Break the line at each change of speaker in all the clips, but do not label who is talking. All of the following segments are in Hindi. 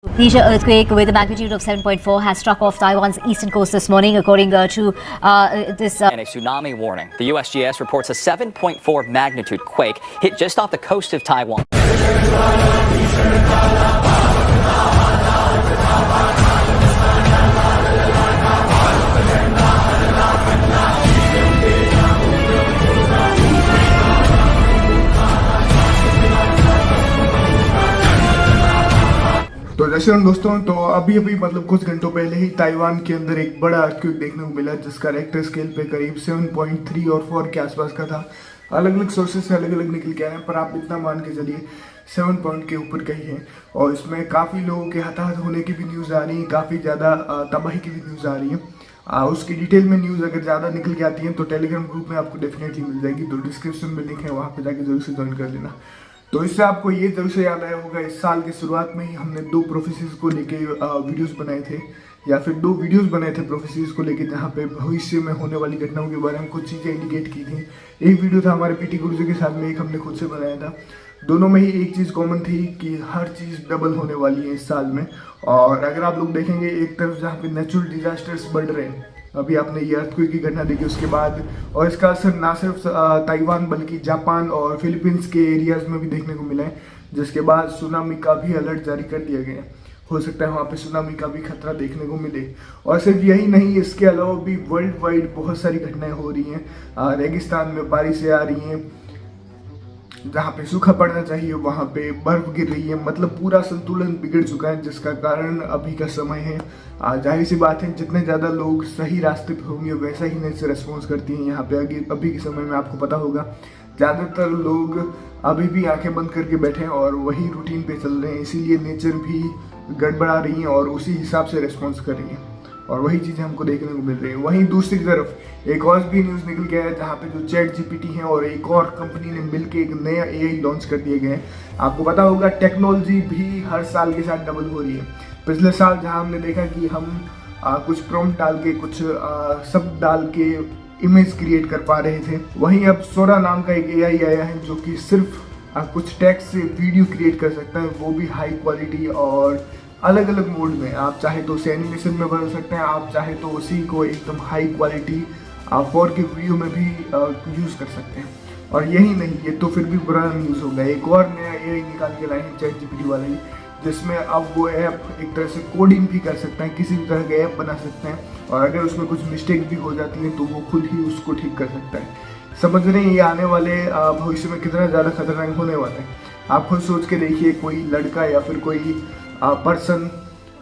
Indonesia earthquake with a magnitude of 7.4 has struck off Taiwan's eastern coast this morning, according to this.
And a tsunami warning. The USGS reports a 7.4 magnitude quake hit just off the coast of Taiwan.
तो जैसे हम दोस्तों तो अभी मतलब कुछ घंटों पहले ही ताइवान के अंदर एक बड़ा अर्थक्वेक देखने को मिला, जिसका रेक्टर स्केल पे करीब 7.3 और 4 के आसपास का था। अलग अलग सोर्सेज से अलग अलग निकल के आए हैं, पर आप इतना मान के चलिए 7 पॉइंट के ऊपर का ही है। और इसमें काफ़ी लोगों के हताहत होने की भी न्यूज़ आ रही है, काफ़ी ज़्यादा तबाही की भी न्यूज़ आ रही है। उसकी डिटेल में न्यूज़ अगर ज़्यादा निकल के आती है तो टेलीग्राम ग्रुप में आपको डेफिनेटली मिल जाएगी, तो डिस्क्रिप्शन में लिंक है, वहाँ पर जाकर जरूर से ज्वाइन कर लेना। तो इससे आपको ये जरूर से याद आया होगा, इस साल की शुरुआत में ही हमने 2 प्रोफेसीज को लेके वीडियोस बनाए थे, या फिर 2 वीडियोस बनाए थे प्रोफेसीज को लेके, जहाँ पे भविष्य में होने वाली घटनाओं के बारे में कुछ चीज़ें इंडिकेट की थी। एक वीडियो था हमारे पीटी गुरुजी के साथ में, एक हमने खुद से बनाया था। दोनों में ही एक चीज़ कॉमन थी कि हर चीज़ डबल होने वाली है इस साल में। और अगर आप लोग देखेंगे, एक तरफ जहाँ पे नेचुरल डिजास्टर्स बढ़ रहे हैं, अभी आपने ये अर्थक्वेक की घटना देखी उसके बाद, और इसका असर ना सिर्फ ताइवान बल्कि जापान और फिलीपींस के एरियाज में भी देखने को मिला है, जिसके बाद सुनामी का भी अलर्ट जारी कर दिया गया है। हो सकता है वहाँ पे सुनामी का भी खतरा देखने को मिले। और सिर्फ यही नहीं, इसके अलावा भी वर्ल्ड वाइड बहुत सारी घटनाएं हो रही हैं। रेगिस्तान में बारिशें आ रही हैं, जहाँ पे सूखा पड़ना चाहिए वहाँ पे बर्फ गिर रही है, मतलब पूरा संतुलन बिगड़ चुका है, जिसका कारण अभी का समय है। जाहिर सी बात है, जितने ज़्यादा लोग सही रास्ते पे होंगे वैसा ही नेचर रेस्पॉन्स करती हैं। यहाँ पे अभी के समय में आपको पता होगा, ज़्यादातर लोग अभी भी आंखें बंद करके बैठे हैं और वही रूटीन पे चल रहे हैं, इसीलिए नेचर भी गड़बड़ा रही है और उसी हिसाब से रेस्पॉन्स कर रही है, और वही चीज़ें हमको देखने को मिल रही है। वहीं दूसरी तरफ एक और भी न्यूज़ निकल के आया, जहाँ पे जो चैट जीपीटी है और एक और कंपनी ने मिलकर एक नया एआई लॉन्च कर दिए गए हैं। आपको पता होगा, टेक्नोलॉजी भी हर साल के साथ डबल हो रही है। पिछले साल जहाँ हमने देखा कि हम कुछ प्रॉम्प्ट डाल के, कुछ शब्द डाल के इमेज क्रिएट कर पा रहे थे, वहीं अब सोरा नाम का एक एआई आया है जो कि सिर्फ कुछ टेक्स्ट से वीडियो क्रिएट कर सकता है, वो भी हाई क्वालिटी और अलग अलग मोड में। आप चाहे तो उसे एनिमेशन में बदल सकते हैं, आप चाहे तो उसी को एकदम हाई क्वालिटी 4K वीडियो में भी यूज़ कर सकते हैं। और यही नहीं, ये तो फिर भी बुरा न्यूज़ होगा, एक और नया एआई निकाल के लाए हैं चैट जीपीटी वाले ही, जिसमें अब वो ऐप एक तरह से कोडिंग भी कर सकते हैं, किसी भी तरह का ऐप बना सकते हैं, और अगर उसमें कुछ मिस्टेक भी हो जाती है तो वो खुद ही उसको ठीक कर सकता है। समझ रहे हैं ये आने वाले भविष्य में कितना ज़्यादा खतरनाक होने वाला है। आप खुद सोच के देखिए, कोई लड़का या फिर कोई पर्सन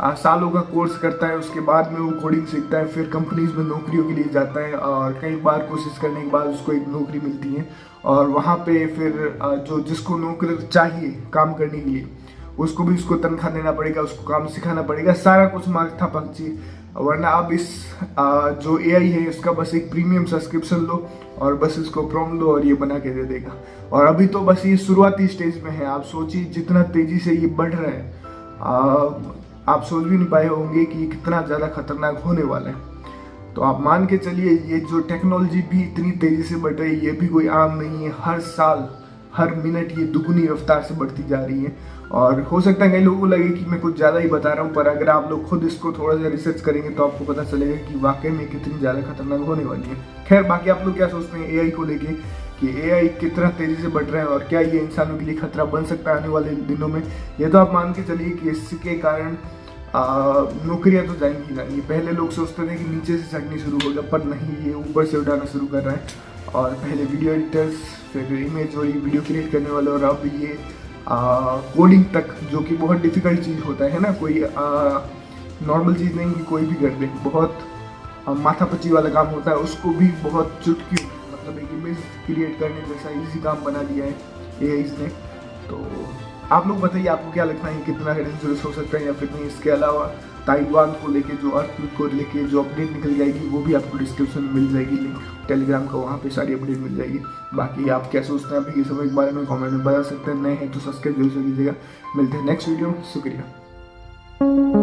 सालों का कोर्स करता है, उसके बाद में वो कोडिंग सीखता है, फिर कंपनीज में नौकरियों के लिए जाता है, और कई बार कोशिश करने के बाद उसको एक नौकरी मिलती है, और वहाँ पे फिर जो जिसको नौकरी चाहिए काम करने के लिए, उसको भी उसको तनख्वाह देना पड़ेगा, उसको काम सिखाना पड़ेगा, सारा कुछ माथा पकची। वरना अब इस जो एआई है इसका बस एक प्रीमियम सब्सक्रिप्शन लो और बस इसको प्रॉम्प्ट दो और ये बना के दे देगा। और अभी तो बस ये शुरुआती स्टेज में है। आप सोचिए जितना तेजी से ये बढ़ रहा है, आप सोच भी नहीं पाए होंगे कि ये कितना ज़्यादा खतरनाक होने वाला है। तो आप मान के चलिए, ये जो टेक्नोलॉजी भी इतनी तेज़ी से बढ़ रही है, ये भी कोई आम नहीं है। हर साल हर मिनट ये दुगुनी रफ्तार से बढ़ती जा रही है। और हो सकता है कई लोगों को लगे कि मैं कुछ ज़्यादा ही बता रहा हूँ, पर अगर आप लोग खुद इसको थोड़ा सा रिसर्च करेंगे तो आपको पता चलेगा कि वाकई में कितनी ज़्यादा खतरनाक होने वाली है। खैर, बाकी आप लोग क्या सोचते हैं एआई को लेके, कि एआई कितना तेज़ी से बढ़ रहा है और क्या ये इंसानों के लिए खतरा बन सकता है आने वाले दिनों में? ये तो आप मान के चलिए कि इसके कारण नौकरियां तो जाएंगी ही जाएंगी। पहले लोग सोचते थे कि नीचे से चढ़नी शुरू होगा, पर नहीं, ये ऊपर से उठाना शुरू कर रहा है। और पहले वीडियो एडिटर्स, फिर इमेज और ये वीडियो क्रिएट करने वाले, और अब ये कोडिंग तक, जो कि बहुत डिफिकल्ट चीज़ होता है ना, कोई नॉर्मल चीज़ नहीं कि कोई भी कर दे, बहुत माथापच्ची वाला काम होता है, उसको भी बहुत चुटकी, मतलब एक इमेज क्रिएट करने जैसा इजी काम बना दिया है एआई ने। तो आप लोग बताइए, आपको क्या लगता है कितना डेंजरस हो सकता है या फिर नहीं? इसके अलावा ताइवान को लेके, जो अर्थक्वेक को लेके जो अपडेट निकल जाएगी, वो भी आपको डिस्क्रिप्शन में मिल जाएगी, लिंक टेलीग्राम का, वहाँ पे सारी अपडेट मिल जाएगी। बाकी आप क्या सोचते हैं अभी ये सब के बारे में कमेंट में बता सकते हैं। नए हैं तो सब्सक्राइब जरूर कीजिएगा। मिलते हैं नेक्स्ट वीडियो में। शुक्रिया।